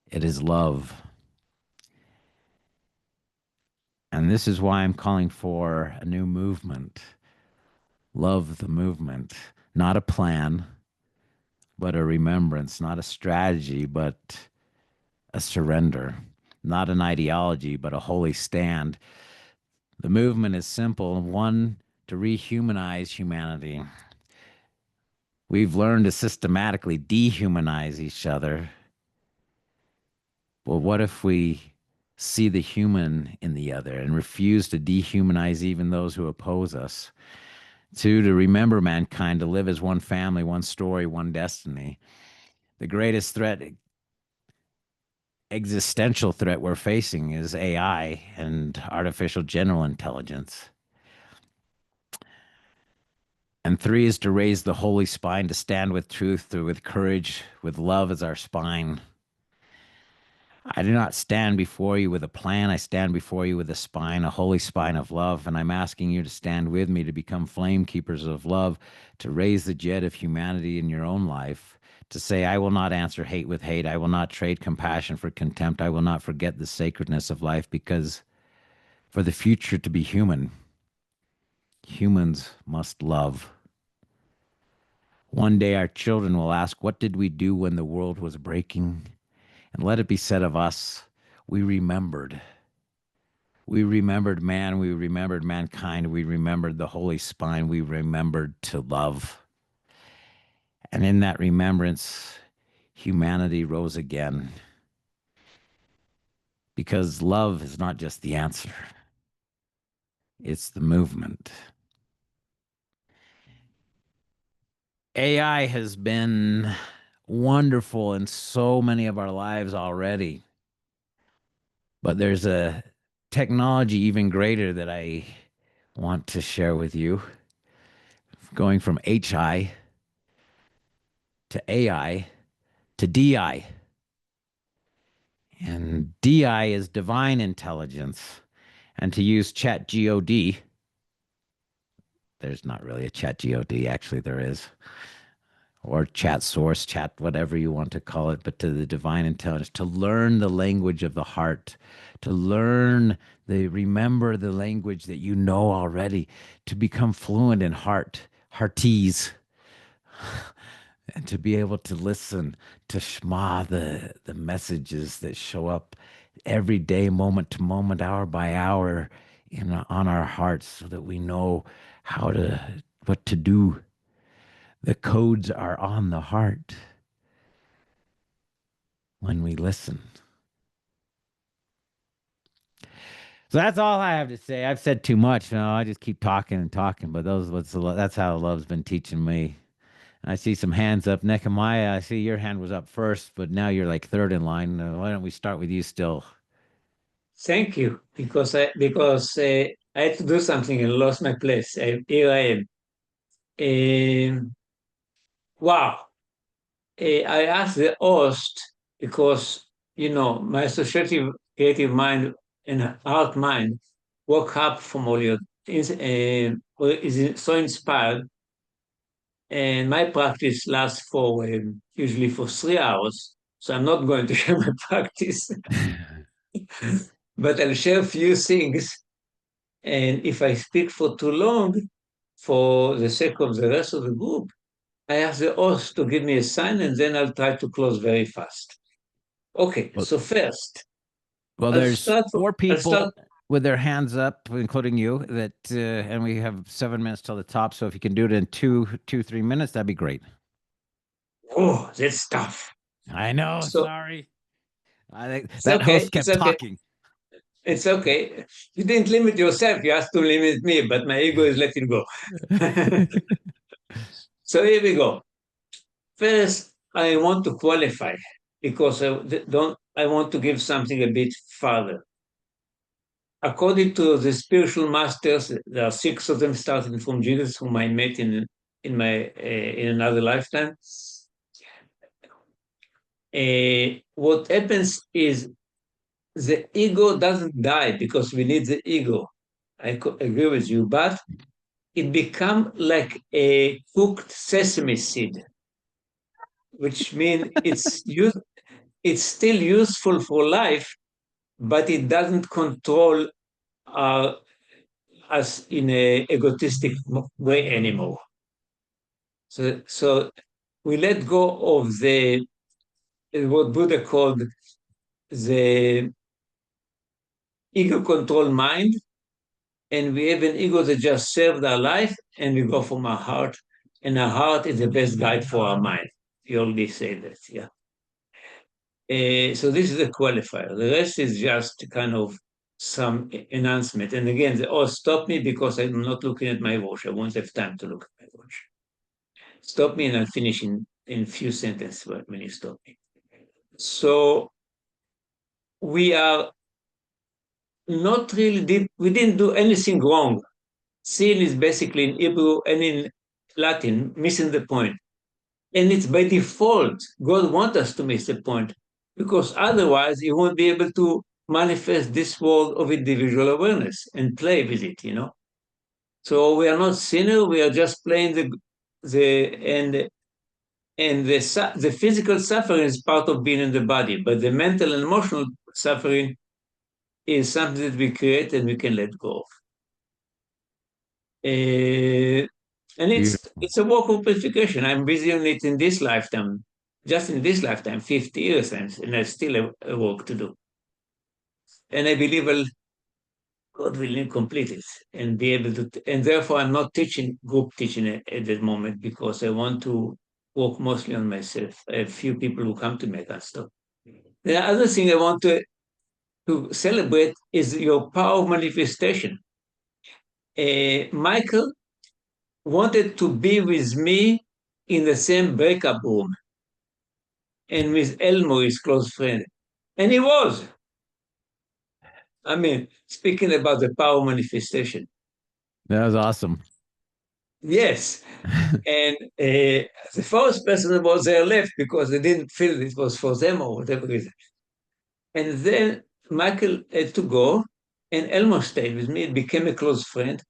It is love. And this is why I'm calling for a new movement. Love the movement. Not a plan, but a remembrance. Not a strategy, but a surrender. Not an ideology, but a holy stand. The movement is simple, one, to rehumanize humanity. We've learned to systematically dehumanize each other. Well, what if we see the human in the other and refuse to dehumanize even those who oppose us? Two, to remember mankind, to live as one family, one story, one destiny. The greatest threat, existential threat we're facing is AI and artificial general intelligence. And 3 is to raise the holy spine, to stand with truth, with courage, with love as our spine. I do not stand before you with a plan. I stand before you with a spine, a holy spine of love. And I'm asking you to stand with me to become flame keepers of love, to raise the jet of humanity in your own life, to say, I will not answer hate with hate. I will not trade compassion for contempt. I will not forget the sacredness of life, because for the future to be human, humans must love. One day our children will ask, what did we do when the world was breaking? And let it be said of us, we remembered. We remembered man, we remembered mankind, we remembered the holy spine, we remembered to love. And in that remembrance, humanity rose again. Because love is not just the answer, it's the movement. AI has been wonderful in so many of our lives already. But there's a technology even greater that I want to share with you, going from HI to AI to DI. And DI is divine intelligence. And to use Chat God, there's not really a Chat God, actually, there is. Or chat source, chat, whatever you want to call it, but to the divine intelligence, to learn the language of the heart, to remember the language that you know already, to become fluent in heartese, and to be able to listen to Shema, the messages that show up every day, moment to moment, hour by hour, on our hearts, so that we know what to do. The codes are on the heart when we listen. So that's all I have to say. I've said too much. I just keep talking and talking, but that's how love's been teaching me. I see some hands up. Nehemiah, I see your hand was up first, but now you're like third in line. Why don't we start with you still? Thank you, because I had to do something and lost my place. Here I am. Wow. I asked the host because, my associative creative mind and art mind woke up from all your, is so inspired. And my practice lasts for usually for 3 hours. So I'm not going to share my practice, but I'll share a few things. And if I speak for too long, for the sake of the rest of the group, I ask the host to give me a sign, and then I'll try to close very fast. Okay, Well, so first, there's four I'll start. people with their hands up, including you, and we have 7 minutes till the top. So if you can do it in 3 minutes, that'd be great. Oh, that's tough. I know. So, sorry. I think it's that okay. host kept It's okay. talking. It's okay. You didn't limit yourself. You asked to limit me, but my ego is letting go. So here we go. First, I want to qualify because I want to give something a bit further. According to the spiritual masters, there are 6 of them, starting from Jesus, whom I met in another lifetime. What happens is the ego doesn't die because we need the ego. I agree with you, but it becomes like a cooked sesame seed, which means it's still useful for life, but it doesn't control us in a egotistic way anymore. So we let go of what Buddha called the ego controlled mind, and we have an ego that just served our life, and we go from our heart, and our heart is the best guide for our mind. You already say that, yeah. So this is a qualifier. The rest is just kind of some enhancement. And again, stop me because I'm not looking at my watch. I won't have time to look at my watch. Stop me and I'll finish in a few sentences when you stop me. So we are not really we didn't do anything wrong. Sin is basically in Hebrew and in Latin, missing the point. And it's by default, God wants us to miss the point, because otherwise you won't be able to manifest this world of individual awareness and play with it, you know. So we are not sinners, we are just playing the physical suffering is part of being in the body, but the mental and emotional suffering is something that we create and we can let go of. And it's a work of purification. I'm busy on it in this lifetime, just in this lifetime, 50 years, and I still a work to do. And I believe God will complete it and be able to. And therefore, I'm not teaching group teaching at that moment because I want to work mostly on myself. I have few people who come to me and stuff. The other thing I want to celebrate is your power of manifestation. Michael wanted to be with me in the same breakup room and with Elmo, his close friend. And he was. I mean, speaking about the power of manifestation. That was awesome. Yes. And the first person that was there left because they didn't feel it was for them or whatever reason. And then Michael had to go, and Elmo stayed with me. It became a close friend.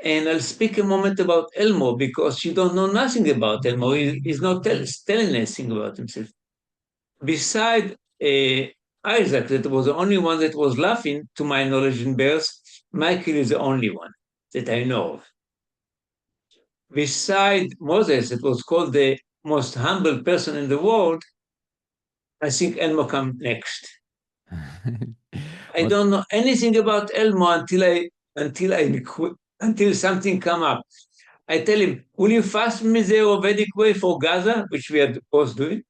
And I'll speak a moment about Elmo because you don't know nothing about Elmo. He's not telling anything about himself. Beside Isaac, that was the only one that was laughing, to my knowledge, in bears, Michael is the only one that I know of. Beside Moses, that was called the most humble person in the world, I think Elmo comes next. I don't know anything about Elmo until something come up. I tell him, will you fast me the Ayurvedic way for Gaza, which we are both doing?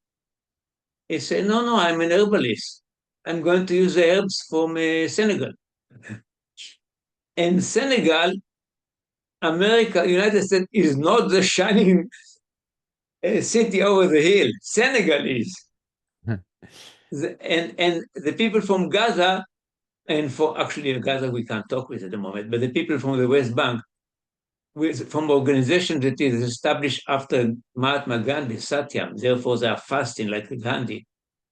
He said, no, I'm an herbalist. I'm going to use the herbs from Senegal. And Senegal, America, United States is not the shining city over the hill. Senegal is. And the people from Gaza, and for actually Gaza we can't talk with at the moment, but the people from the West Bank, from organization that is established after Mahatma Gandhi, Satyam, therefore they are fasting like Gandhi.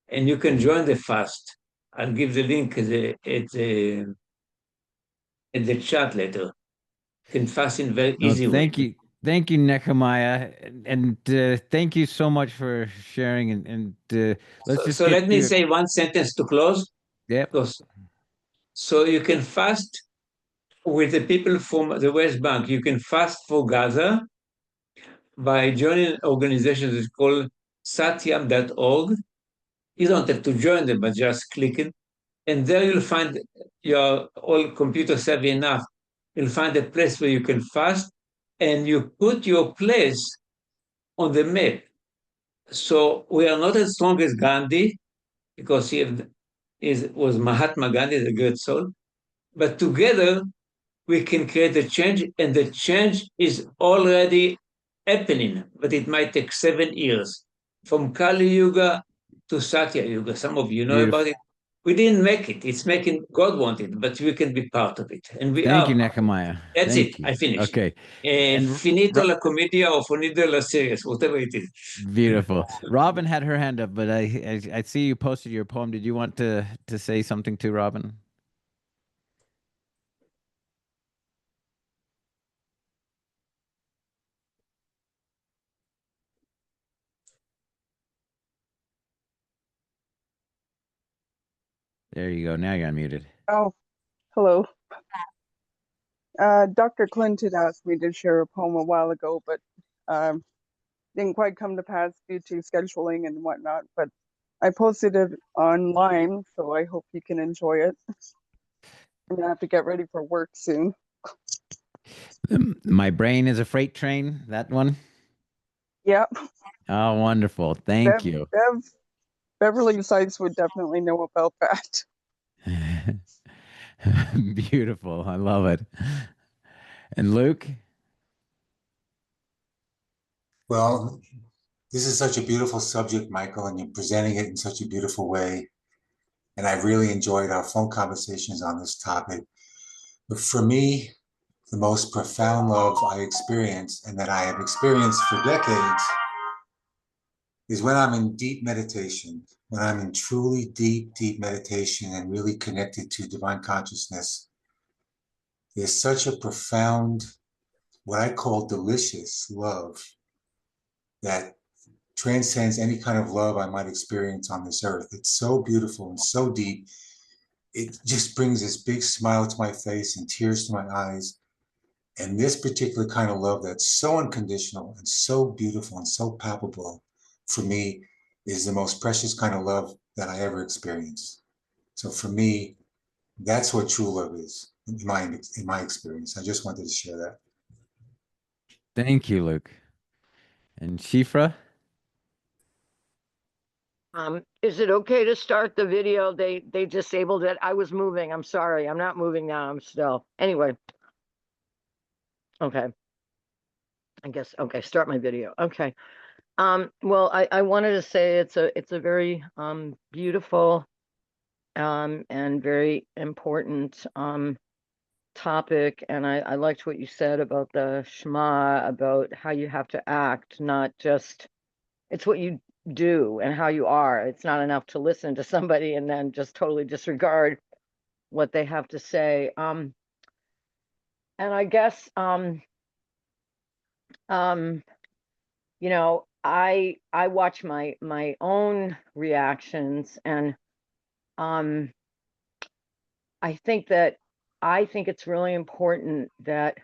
And you can join the fast. I'll give the link at the chat later. You can fast in very easy way. Thank you, Nehemiah, and thank you so much for sharing. And So let me say one sentence to close. Yep. So you can fast with the people from the West Bank. You can fast for Gaza by joining organizations that's called satyam.org. You don't have to join them, but just click it. And there you'll find, you're all computer savvy enough, you'll find a place where you can fast and you put your place on the map. So we are not as strong as Gandhi because he was Mahatma Gandhi, the great soul. But together we can create a change, and the change is already happening, but it might take 7 years from Kali Yuga to Satya Yuga. Some of you know about it. We didn't make it. It's making God want it, but we can be part of it. And we Thank are. you, Nehemiah. That's it. I finished. Okay. Finito la commedia or finito la series, whatever it is. Beautiful. Robin had her hand up, but I see you posted your poem. Did you want to say something to Robin? There you go. Now you're unmuted. Oh, hello. Dr. Clinton asked me to share a poem a while ago, but didn't quite come to pass due to scheduling and whatnot. But I posted it online, so I hope you can enjoy it. I'm gonna have to get ready for work soon. My brain is a freight train. That one. Yep. Oh, wonderful! Thank you. Beverly Sykes would definitely know about that. Beautiful. I love it. And Luke? Well, this is such a beautiful subject, Michael, and you're presenting it in such a beautiful way. And I really enjoyed our phone conversations on this topic. But for me, the most profound love I experience and that I have experienced for decades is when I'm in deep meditation, when I'm in truly deep, deep meditation and really connected to divine consciousness. There's such a profound, what I call delicious love that transcends any kind of love I might experience on this earth. It's so beautiful and so deep. It just brings this big smile to my face and tears to my eyes. And this particular kind of love that's so unconditional and so beautiful and so palpable for me is the most precious kind of love that I ever experienced. So for me, that's what true love is in my experience. I just wanted to share that. Thank you, Luke. And Shifra? Is it okay to start the video? They disabled it. I was moving. I'm sorry. I'm not moving now. I'm still. Anyway. Okay. I guess, okay, start my video. Okay. Well, I wanted to say it's a very beautiful and very important topic. And I liked what you said about the Shema, about how you have to act, not just, it's what you do and how you are. It's not enough to listen to somebody and then just totally disregard what they have to say. And I guess you know, I watch my own reactions, and I think it's really important that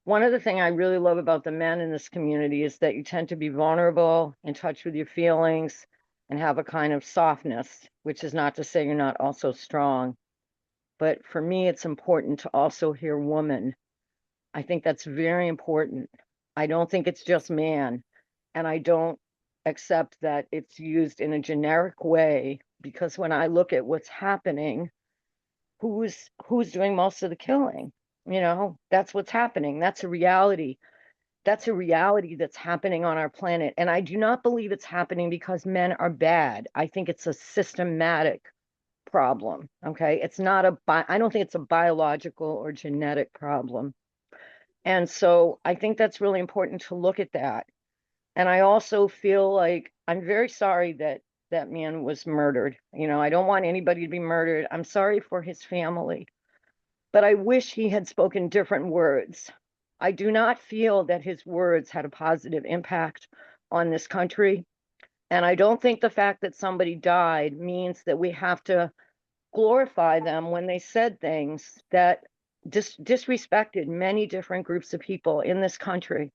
one of the things I really love about the men in this community is that you tend to be vulnerable, in touch with your feelings, and have a kind of softness, which is not to say you're not also strong. But for me, it's important to also hear woman. I think that's very important. I don't think it's just man. And I don't accept that it's used in a generic way, because when I look at what's happening, who's doing most of the killing? You know, that's what's happening. That's a reality. That's a reality that's happening on our planet. And I do not believe it's happening because men are bad. I think it's a systematic problem. Okay. It's not I don't think it's a biological or genetic problem. And so I think that's really important to look at that. And I also feel like I'm very sorry that that man was murdered. You know, I don't want anybody to be murdered. I'm sorry for his family, but I wish he had spoken different words. I do not feel that his words had a positive impact on this country. And I don't think the fact that somebody died means that we have to glorify them when they said things that disrespected many different groups of people in this country.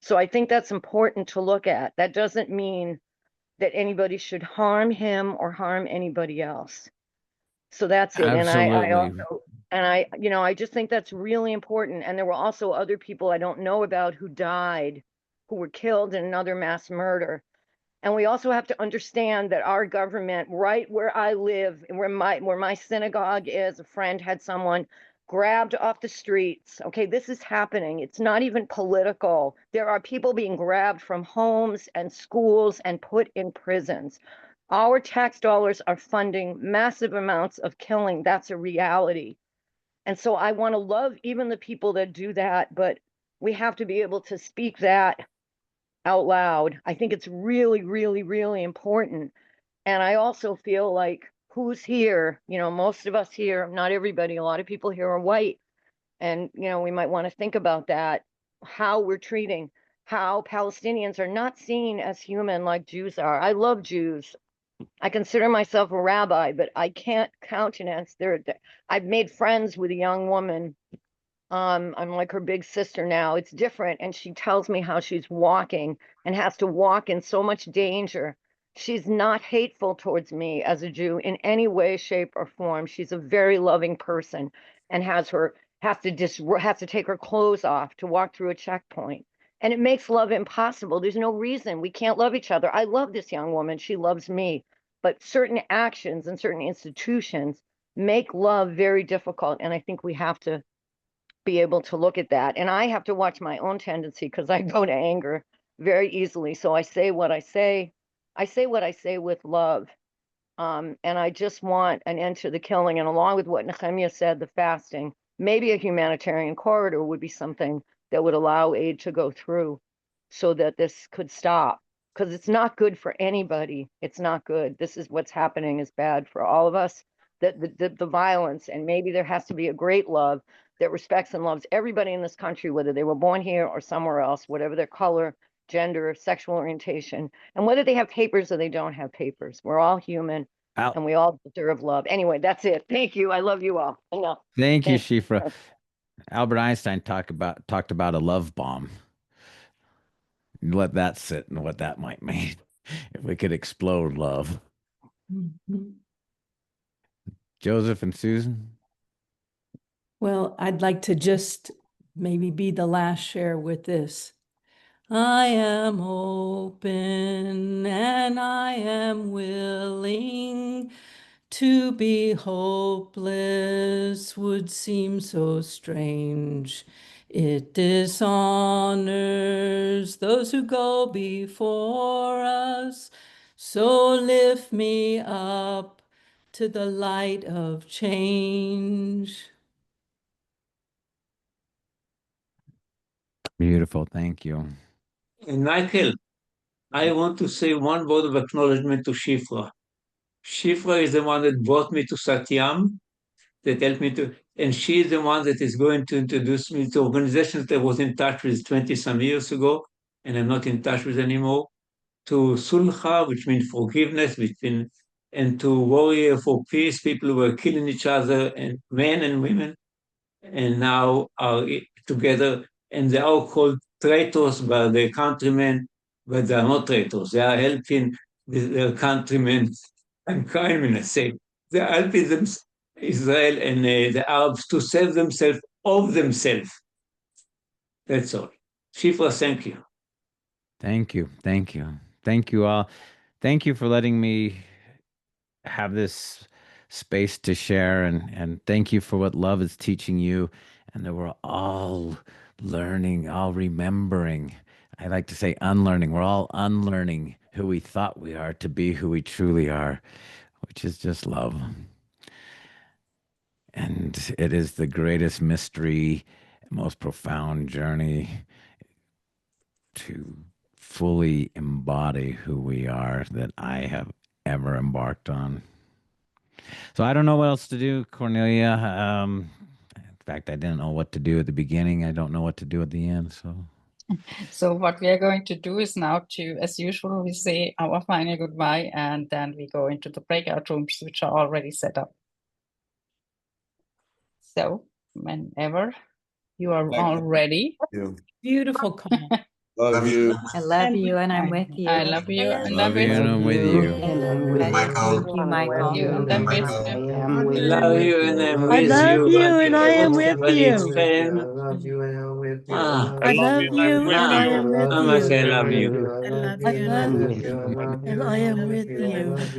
So I think that's important to look at. That doesn't mean that anybody should harm him or harm anybody else. So that's it. And I Absolutely. also, and I, you know, I just think that's really important. And there were also other people I don't know about who died, who were killed in another mass murder. And we also have to understand that our government, right where I live, and where my synagogue is, a friend had someone grabbed off the streets. Okay, this is happening. It's not even political. There are people being grabbed from homes and schools and put in prisons. Our tax dollars are funding massive amounts of killing. That's a reality. And so I want to love even the people that do that, but we have to be able to speak that out loud. I think it's really, really, really important. And I also feel like who's here, you know, most of us here, not everybody, a lot of people here are white. And, you know, we might want to think about that, how we're treating, how Palestinians are not seen as human like Jews are. I love Jews. I consider myself a rabbi, but I can't countenance I've made friends with a young woman. I'm like her big sister now. It's different. And she tells me how she's walking and has to walk in so much danger. She's not hateful towards me as a Jew in any way, shape, or form. She's a very loving person and has to take her clothes off to walk through a checkpoint. And it makes love impossible. There's no reason we can't love each other. I love this young woman. She loves me. But certain actions and certain institutions make love very difficult. And I think we have to be able to look at that. And I have to watch my own tendency because I go to anger very easily. So I say what I say. I say what I say with love. And I just want an end to the killing. And along with what Nehemiah said, the fasting, maybe a humanitarian corridor would be something that would allow aid to go through so that this could stop. Because it's not good for anybody. It's not good. This is what's happening is bad for all of us. The violence, and maybe there has to be a great love that respects and loves everybody in this country, whether they were born here or somewhere else, whatever their color, gender, sexual orientation, and whether they have papers or they don't have papers. We're all human and we all deserve love. Anyway, that's it. Thank you. I love you all. Enough. Thank you, Thanks. Shifra. Albert Einstein talked about a love bomb. Let that sit and what that might mean if we could explode love. Joseph and Susan. Well, I'd like to just maybe be the last share with this. I am open and I am willing. To be hopeless would seem so strange. It dishonors those who go before us. So lift me up to the light of change. Beautiful. Thank you. And Michael, I want to say one word of acknowledgement to Shifra. Shifra is the one that brought me to Satyam, that helped me to, and she is the one that is going to introduce me to organizations that I was in touch with 20 some years ago, and I'm not in touch with anymore, to Sulha, which means forgiveness, and to Warrior for Peace, people who were killing each other, and men and women, and now are together, and they are called traitors by their countrymen, but they are not traitors. They are helping their countrymen. I'm crying when I say they are helping them, Israel and the Arabs, to save themselves of themselves. That's all. Shifra, thank you. Thank you. Thank you. Thank you all. Thank you for letting me have this space to share, and thank you for what love is teaching you, and that we're all learning, all remembering. I like to say unlearning. We're all unlearning who we thought we are to be who we truly are, which is just love. And it is the greatest mystery, most profound journey to fully embody who we are that I have ever embarked on. So I don't know what else to do, Cornelia. In fact, I didn't know what to do at the beginning. I don't know what to do at the end. So what we are going to do is now to, as usual, we say our final goodbye, and then we go into the breakout rooms, which are already set up. So whenever you are all ready. Beautiful comment. Love you. I love you and I'm with you. I love you and Love I'm you with and you. I'm with you. And I'm with Michael. Thank you, Michael. You and I'm with Michael. you. I love you and I'm I with love you. you and I am with you. Ah, I love you and I am with how much I you. love you. I love you and I am with you.